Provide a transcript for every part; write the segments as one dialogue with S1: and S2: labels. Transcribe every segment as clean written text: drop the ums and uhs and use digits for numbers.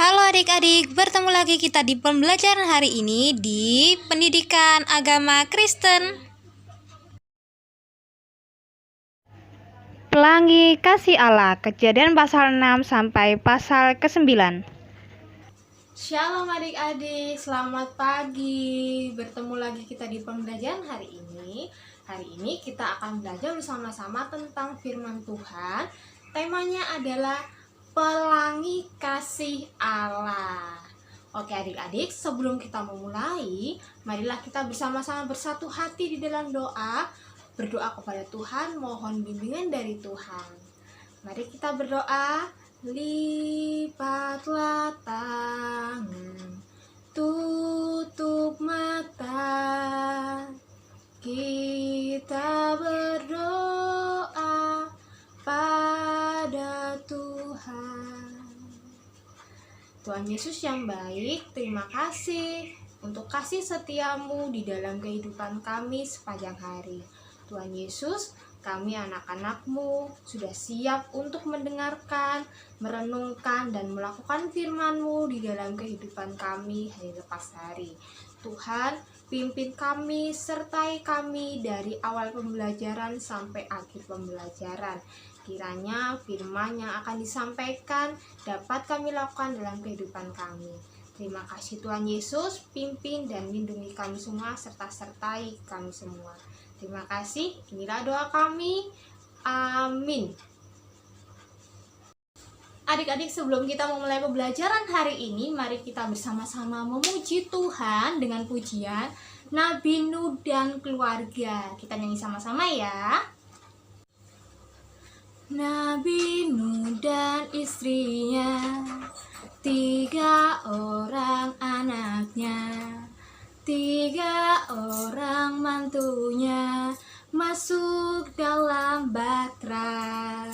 S1: Halo adik-adik, bertemu lagi kita di pembelajaran hari ini di Pendidikan Agama Kristen.
S2: Pelangi Kasih Allah, Kejadian pasal 6 sampai pasal ke-9.
S3: Shalom adik-adik, selamat pagi. Bertemu lagi kita di pembelajaran hari ini. Hari ini kita akan belajar bersama-sama tentang firman Tuhan. Temanya adalah Pelangi Kasih Allah. Oke adik-adik, sebelum kita memulai, marilah kita bersama-sama bersatu hati di dalam doa. Berdoa kepada Tuhan, mohon bimbingan dari Tuhan. Mari kita berdoa. Lipatlah tangan, tutup mata, kita berdoa pada Tuhan. Tuhan Yesus yang baik, terima kasih untuk kasih setiamu di dalam kehidupan kami sepanjang hari. Tuhan Yesus, kami anak-anak-Mu sudah siap untuk mendengarkan, merenungkan, dan melakukan firman-Mu di dalam kehidupan kami hari lepas hari. Tuhan, pimpin kami, sertai kami dari awal pembelajaran sampai akhir pembelajaran. Kiranya firman yang akan disampaikan dapat kami lakukan dalam kehidupan kami. Terima kasih Tuhan Yesus, pimpin dan lindungi kami semua, serta sertai kami semua. Terima kasih, inilah doa kami. Amin. Adik-adik, sebelum kita memulai pembelajaran hari ini, mari kita bersama-sama memuji Tuhan dengan pujian Nabi Nuh dan keluarga. Kita nyanyi sama-sama ya. Nabi Nuh dan istrinya, 3 orang anaknya, 3 orang mantunya masuk dalam batra.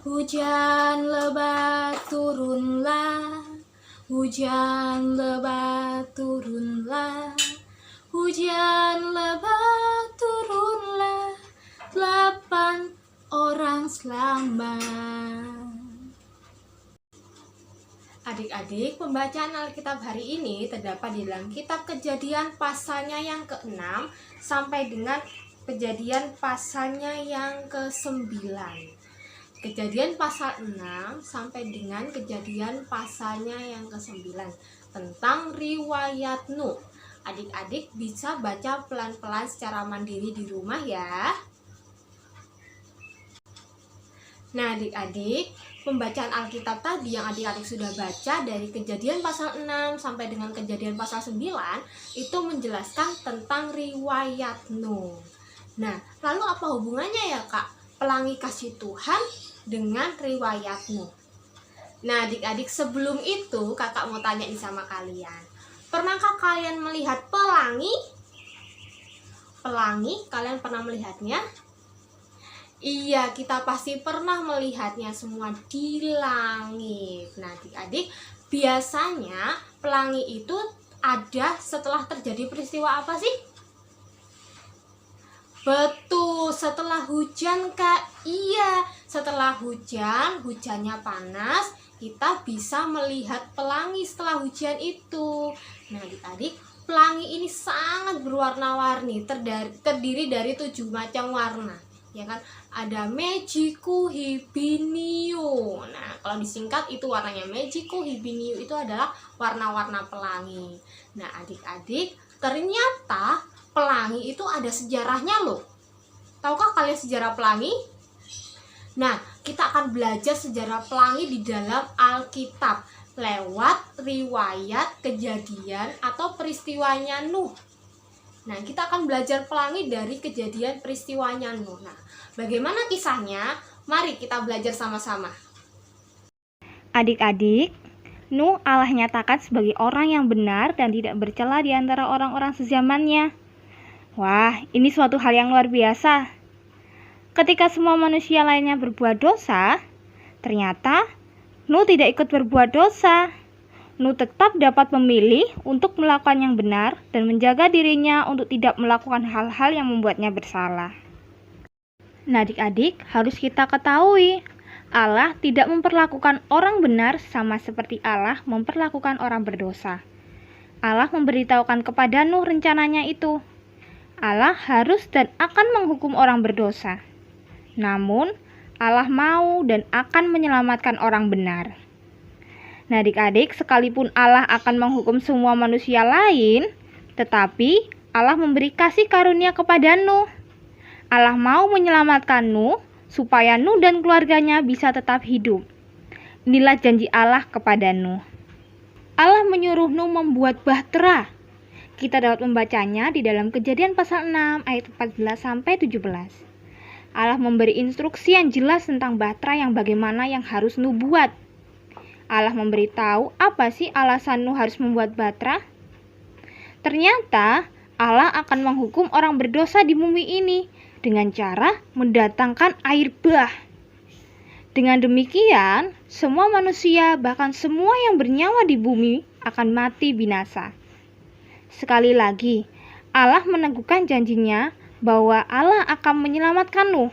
S3: Hujan lebat turunlah, hujan lebat turunlah, hujan lebat turunlah, 8 orang selamat. Adik-adik, pembacaan Alkitab hari ini terdapat di dalam kitab Kejadian pasalnya yang ke-6 sampai dengan Kejadian pasalnya yang ke-9. Kejadian pasal 6 sampai dengan Kejadian pasalnya yang ke-9 tentang riwayat Nuh. Adik-adik bisa baca pelan-pelan secara mandiri di rumah ya. Nah adik-adik, pembacaan Alkitab tadi yang adik-adik sudah baca dari Kejadian pasal 6 sampai dengan Kejadian pasal 9 itu menjelaskan tentang riwayat Nuh. Nah, lalu apa hubungannya ya Kak, pelangi kasih Tuhan dengan riwayat Nuh? Nah adik-adik, sebelum itu kakak mau tanya nih sama kalian. Pernahkah kalian melihat pelangi? Pelangi, kalian pernah melihatnya? Iya, kita pasti pernah melihatnya semua di langit. Nah adik-adik, biasanya pelangi itu ada setelah terjadi peristiwa apa sih? Betul, setelah hujan Kak. Iya, setelah hujan, hujannya panas, kita bisa melihat pelangi setelah hujan itu. Nah adik-adik, pelangi ini sangat berwarna-warni, terdiri dari 7 macam warna. Ya kan, ada Mejiko Hibiniu. Nah kalau disingkat itu warnanya Mejiko Hibiniu, itu adalah warna-warna pelangi. Nah adik-adik, ternyata pelangi itu ada sejarahnya loh. Tahukah kalian sejarah pelangi? Nah kita akan belajar sejarah pelangi di dalam Alkitab lewat riwayat kejadian atau peristiwanya Nuh. Nah, kita akan belajar pelangi dari kejadian peristiwanya Nuh. Nah, bagaimana kisahnya? Mari kita belajar sama-sama.
S2: Adik-adik, Nuh Allah nyatakan sebagai orang yang benar dan tidak bercela di antara orang-orang sezamannya. Wah, ini suatu hal yang luar biasa. Ketika semua manusia lainnya berbuat dosa, ternyata Nuh tidak ikut berbuat dosa. Nuh tetap dapat memilih untuk melakukan yang benar dan menjaga dirinya untuk tidak melakukan hal-hal yang membuatnya bersalah. Nah adik-adik, harus kita ketahui Allah tidak memperlakukan orang benar sama seperti Allah memperlakukan orang berdosa. Allah memberitahukan kepada Nuh rencananya itu. Allah harus dan akan menghukum orang berdosa. Namun, Allah mau dan akan menyelamatkan orang benar. Nah, adik-adik, sekalipun Allah akan menghukum semua manusia lain, tetapi Allah memberi kasih karunia kepada Nuh. Allah mau menyelamatkan Nuh supaya Nuh dan keluarganya bisa tetap hidup. Inilah janji Allah kepada Nuh. Allah menyuruh Nuh membuat bahtera. Kita dapat membacanya di dalam Kejadian pasal 6 ayat 14 sampai 17. Allah memberi instruksi yang jelas tentang bahtera yang bagaimana yang harus Nuh buat. Allah memberitahu apa sih alasan Nuh harus membuat bahtera. Ternyata Allah akan menghukum orang berdosa di bumi ini dengan cara mendatangkan air bah. Dengan demikian, semua manusia, bahkan semua yang bernyawa di bumi akan mati binasa. Sekali lagi, Allah meneguhkan janjinya bahwa Allah akan menyelamatkan Nuh.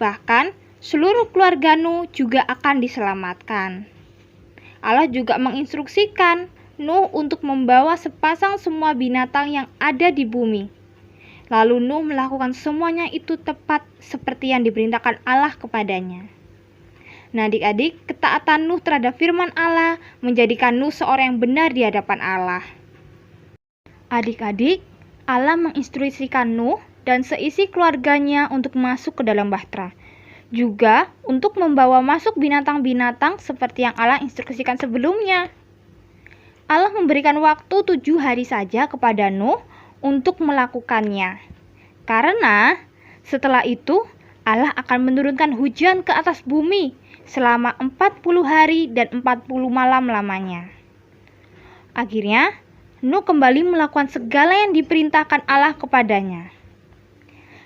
S2: Bahkan, seluruh keluarga Nuh juga akan diselamatkan. Allah juga menginstruksikan Nuh untuk membawa sepasang semua binatang yang ada di bumi. Lalu Nuh melakukan semuanya itu tepat seperti yang diperintahkan Allah kepadanya. Nah, adik-adik, ketaatan Nuh terhadap firman Allah menjadikan Nuh seorang yang benar di hadapan Allah. Adik-adik, Allah menginstruksikan Nuh dan seisi keluarganya untuk masuk ke dalam bahtera. Juga untuk membawa masuk binatang-binatang seperti yang Allah instruksikan sebelumnya. Allah memberikan waktu 7 hari saja kepada Nuh untuk melakukannya. Karena setelah itu Allah akan menurunkan hujan ke atas bumi selama 40 hari dan 40 malam lamanya. Akhirnya, Nuh kembali melakukan segala yang diperintahkan Allah kepadanya.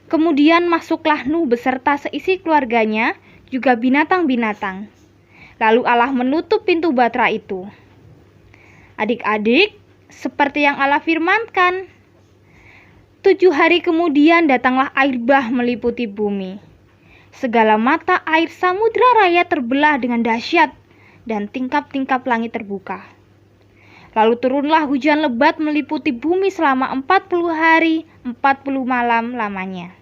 S2: Kemudian masuklah Nuh beserta seisi keluarganya, juga binatang-binatang. Lalu Allah menutup pintu bahtera itu. Adik-adik, seperti yang Allah firmankan, 7 hari kemudian datanglah air bah meliputi bumi. Segala mata air samudra raya terbelah dengan dahsyat dan tingkap-tingkap langit terbuka. Lalu turunlah hujan lebat meliputi bumi selama 40 hari, 40 malam lamanya.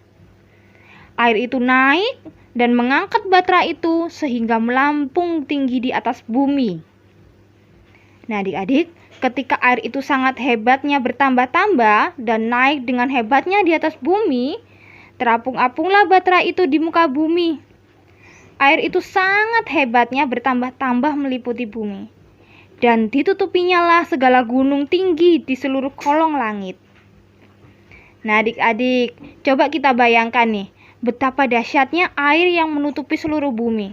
S2: Air itu naik dan mengangkat bahtera itu sehingga melampung tinggi di atas bumi. Nah, adik-adik, ketika air itu sangat hebatnya bertambah-tambah dan naik dengan hebatnya di atas bumi, terapung-apunglah bahtera itu di muka bumi. Air itu sangat hebatnya bertambah-tambah meliputi bumi. Dan ditutupinya lah segala gunung tinggi di seluruh kolong langit. Nah, adik-adik, coba kita bayangkan nih, betapa dahsyatnya air yang menutupi seluruh bumi.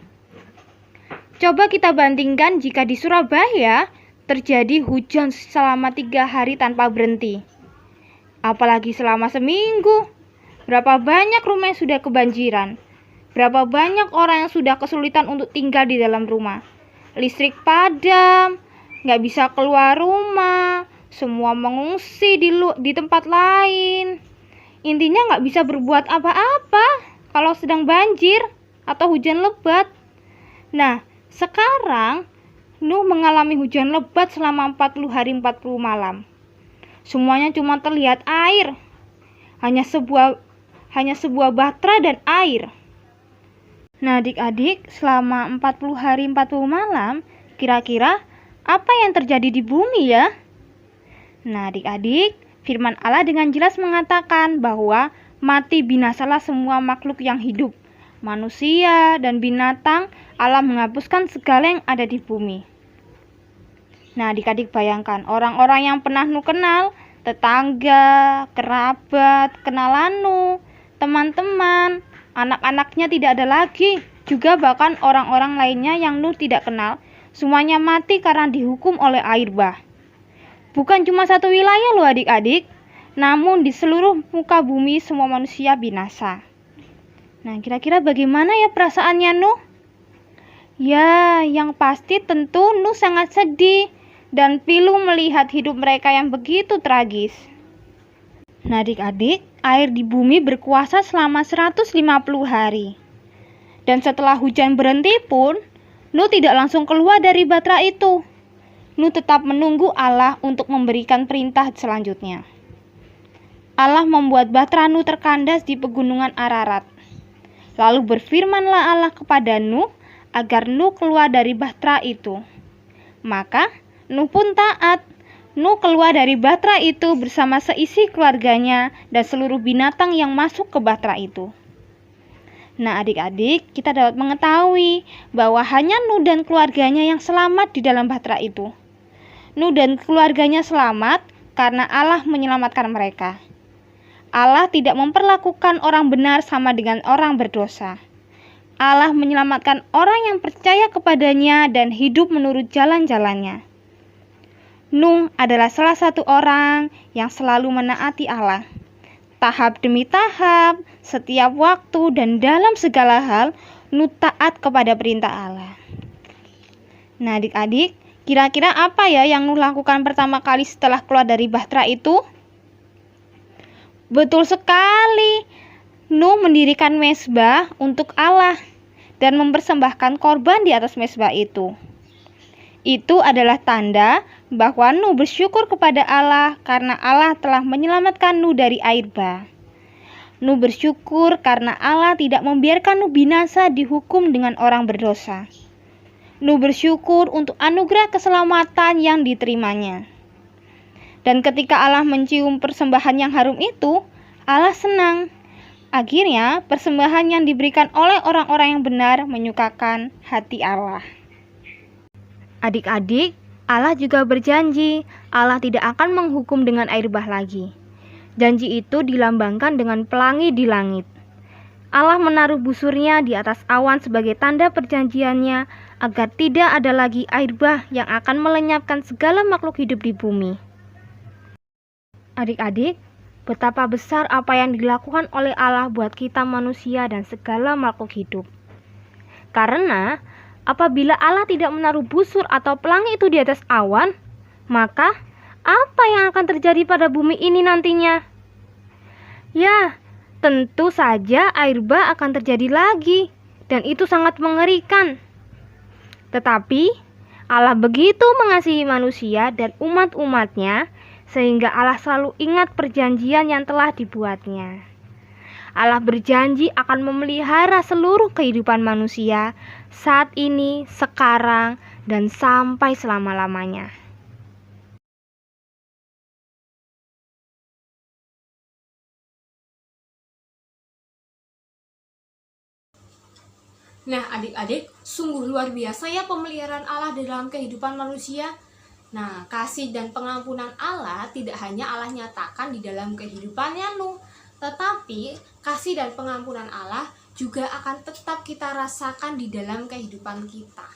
S2: Coba kita bandingkan jika di Surabaya terjadi hujan selama 3 hari tanpa berhenti. Apalagi selama seminggu. Berapa banyak rumah yang sudah kebanjiran? Berapa banyak orang yang sudah kesulitan untuk tinggal di dalam rumah? Listrik padam, nggak bisa keluar rumah, semua mengungsi di tempat lain. Intinya nggak bisa berbuat apa-apa kalau sedang banjir atau hujan lebat. Nah, sekarang Nuh mengalami hujan lebat selama 40 hari 40 malam. Semuanya cuma terlihat air. Hanya sebuah bahtera dan air. Nah, adik-adik, selama 40 hari 40 malam, kira-kira apa yang terjadi di bumi ya? Nah, adik-adik, firman Allah dengan jelas mengatakan bahwa mati binasalah semua makhluk yang hidup. Manusia dan binatang, Allah menghapuskan segala yang ada di bumi. Nah, adik-adik bayangkan, orang-orang yang pernah Nuh kenal, tetangga, kerabat, kenalan Nuh, teman-teman, anak-anaknya tidak ada lagi. Juga bahkan orang-orang lainnya yang Nuh tidak kenal, semuanya mati karena dihukum oleh air bah. Bukan cuma satu wilayah loh adik-adik, namun di seluruh muka bumi semua manusia binasa. Nah, kira-kira bagaimana ya perasaannya Nuh? Ya, yang pasti tentu Nuh sangat sedih dan pilu melihat hidup mereka yang begitu tragis. Nah, adik-adik, air di bumi berkuasa selama 150 hari. Dan setelah hujan berhenti pun, Nuh tidak langsung keluar dari batra itu. Nuh tetap menunggu Allah untuk memberikan perintah selanjutnya. Allah membuat batra Nuh terkandas di pegunungan Ararat. Lalu berfirmanlah Allah kepada Nuh agar Nuh keluar dari batra itu. Maka Nuh pun taat. Nuh keluar dari batra itu bersama seisi keluarganya dan seluruh binatang yang masuk ke batra itu. Nah, adik-adik, kita dapat mengetahui bahwa hanya Nuh dan keluarganya yang selamat di dalam batra itu. Nuh dan keluarganya selamat karena Allah menyelamatkan mereka. Allah tidak memperlakukan orang benar sama dengan orang berdosa. Allah menyelamatkan orang yang percaya kepadanya dan hidup menurut jalan-jalannya. Nuh adalah salah satu orang yang selalu menaati Allah. Tahap demi tahap, setiap waktu dan dalam segala hal, Nuh taat kepada perintah Allah. Nah, adik-adik, kira-kira apa ya yang Nuh lakukan pertama kali setelah keluar dari bahtera itu? Betul sekali, Nuh mendirikan mezbah untuk Allah dan mempersembahkan korban di atas mezbah itu. Itu adalah tanda bahwa Nuh bersyukur kepada Allah karena Allah telah menyelamatkan Nuh dari air bah. Nuh bersyukur karena Allah tidak membiarkan Nuh binasa dihukum dengan orang berdosa. Nuh bersyukur untuk anugerah keselamatan yang diterimanya. Dan ketika Allah mencium persembahan yang harum itu, Allah senang. Akhirnya, persembahan yang diberikan oleh orang-orang yang benar menyukakan hati Allah. Adik-adik, Allah juga berjanji Allah tidak akan menghukum dengan air bah lagi. Janji itu dilambangkan dengan pelangi di langit. Allah menaruh busurnya di atas awan sebagai tanda perjanjiannya agar tidak ada lagi air bah yang akan melenyapkan segala makhluk hidup di bumi. Adik-adik, betapa besar apa yang dilakukan oleh Allah buat kita manusia dan segala makhluk hidup. Karena apabila Allah tidak menaruh busur atau pelangi itu di atas awan, maka apa yang akan terjadi pada bumi ini nantinya? Ya, tentu saja air bah akan terjadi lagi, dan itu sangat mengerikan. Tetapi Allah begitu mengasihi manusia dan umat-umatnya, sehingga Allah selalu ingat perjanjian yang telah dibuatnya. Allah berjanji akan memelihara seluruh kehidupan manusia saat ini, sekarang, dan sampai selama-lamanya.
S3: Nah, adik-adik, sungguh luar biasa ya pemeliharaan Allah dalam kehidupan manusia. Nah, kasih dan pengampunan Allah tidak hanya Allah nyatakan di dalam kehidupannya Nuh, tetapi kasih dan pengampunan Allah juga akan tetap kita rasakan di dalam kehidupan kita.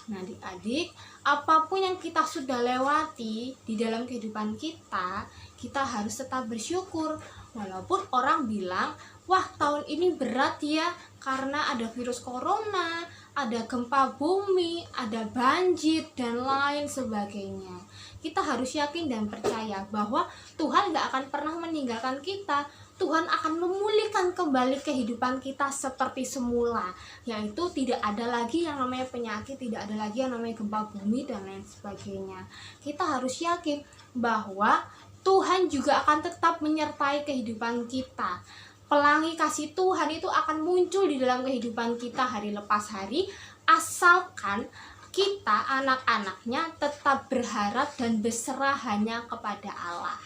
S3: Nah, adik-adik, apapun yang kita sudah lewati di dalam kehidupan kita, kita harus tetap bersyukur. Walaupun orang bilang, wah tahun ini berat ya karena ada virus corona, ada gempa bumi, ada banjir, dan lain sebagainya. Kita harus yakin dan percaya bahwa Tuhan gak akan pernah meninggalkan kita. Tuhan akan memulihkan kembali kehidupan kita seperti semula, yaitu tidak ada lagi yang namanya penyakit, tidak ada lagi yang namanya gempa bumi, dan lain sebagainya. Kita harus yakin bahwa Tuhan juga akan tetap menyertai kehidupan kita. Pelangi kasih Tuhan itu akan muncul di dalam kehidupan kita hari lepas hari, asalkan kita anak-anaknya tetap berharap dan berserah hanya kepada Allah.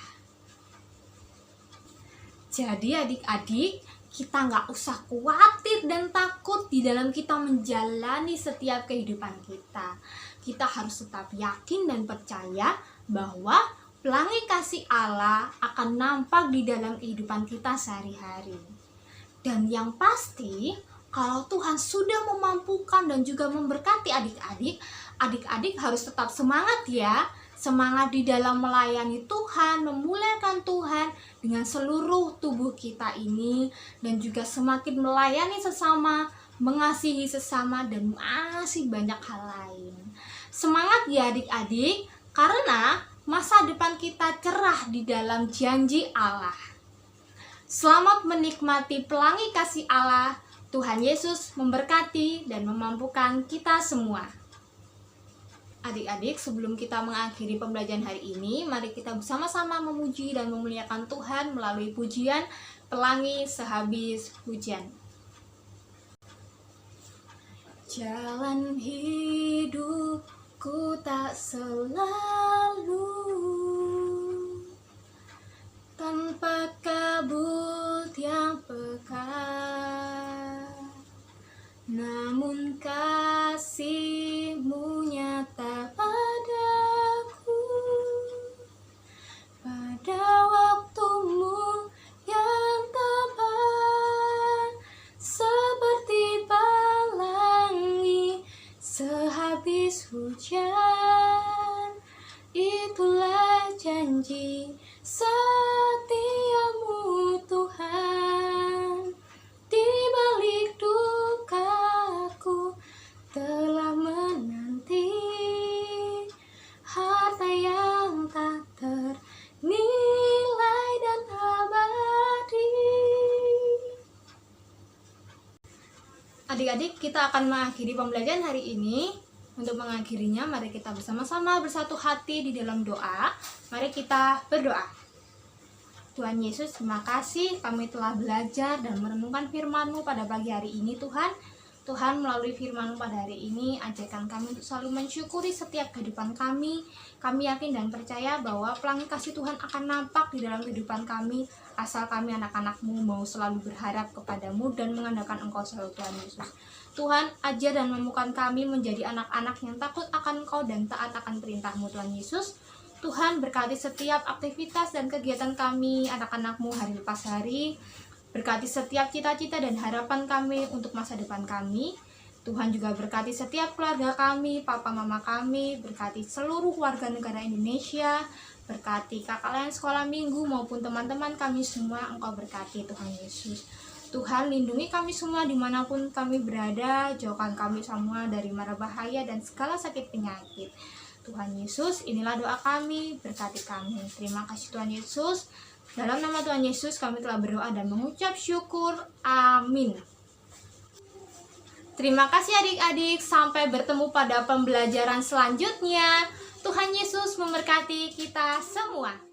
S3: Jadi adik-adik, kita nggak usah khawatir dan takut di dalam kita menjalani setiap kehidupan kita. Kita harus tetap yakin dan percaya bahwa pelangi kasih Allah akan nampak di dalam kehidupan kita sehari-hari. Dan yang pasti, kalau Tuhan sudah memampukan dan juga memberkati adik-adik, adik-adik harus tetap semangat ya. Semangat di dalam melayani Tuhan, memuliakan Tuhan dengan seluruh tubuh kita ini, dan juga semakin melayani sesama, mengasihi sesama, dan masih banyak hal lain. Semangat ya adik-adik, karena masa depan kita cerah di dalam janji Allah. Selamat menikmati pelangi kasih Allah. Tuhan Yesus memberkati dan memampukan kita semua. Adik-adik, sebelum kita mengakhiri pembelajaran hari ini, mari kita bersama-sama memuji dan memuliakan Tuhan melalui pujian Pelangi Sehabis Hujan. Jalan hidupku tak selalu tanpa kabut yang pekat, namun kasih-Mu nyata padaku pada waktu-Mu yang tepat, seperti pelangi sehabis hujan. Itulah janji setia-Mu Tuhan, di balik dukaku telah menanti harta yang tak ternilai dan abadi. Adik-adik, kita akan mengakhiri pembelajaran hari ini. Untuk mengakhirinya, mari kita bersama-sama bersatu hati di dalam doa. Mari kita berdoa. Tuhan Yesus, terima kasih kami telah belajar dan merenungkan firman-Mu pada pagi hari ini, Tuhan. Tuhan, melalui firman-Mu pada hari ini, ajarkan kami untuk selalu mensyukuri setiap kehidupan kami. Kami yakin dan percaya bahwa pelangi kasih Tuhan akan nampak di dalam kehidupan kami, asal kami anak-anak-Mu mau selalu berharap kepada-Mu dan mengandalkan Engkau selalu, Tuhan Yesus. Tuhan, ajar dan memampukan kami menjadi anak-anak yang takut akan Engkau dan taat akan perintah-Mu, Tuhan Yesus. Tuhan, berkati setiap aktivitas dan kegiatan kami, anak-anak-Mu hari lepas hari. Berkati setiap cita-cita dan harapan kami untuk masa depan kami. Tuhan juga berkati setiap keluarga kami, papa mama kami, berkati seluruh warga negara Indonesia, berkati kakak lain sekolah minggu maupun teman-teman kami semua. Engkau berkati, Tuhan Yesus. Tuhan, lindungi kami semua dimanapun kami berada, jauhkan kami semua dari mara bahaya dan segala sakit penyakit. Tuhan Yesus, inilah doa kami, berkati kami. Terima kasih Tuhan Yesus. Dalam nama Tuhan Yesus kami telah berdoa dan mengucap syukur. Amin. Terima kasih adik-adik. Sampai bertemu pada pembelajaran selanjutnya. Tuhan Yesus memberkati kita semua.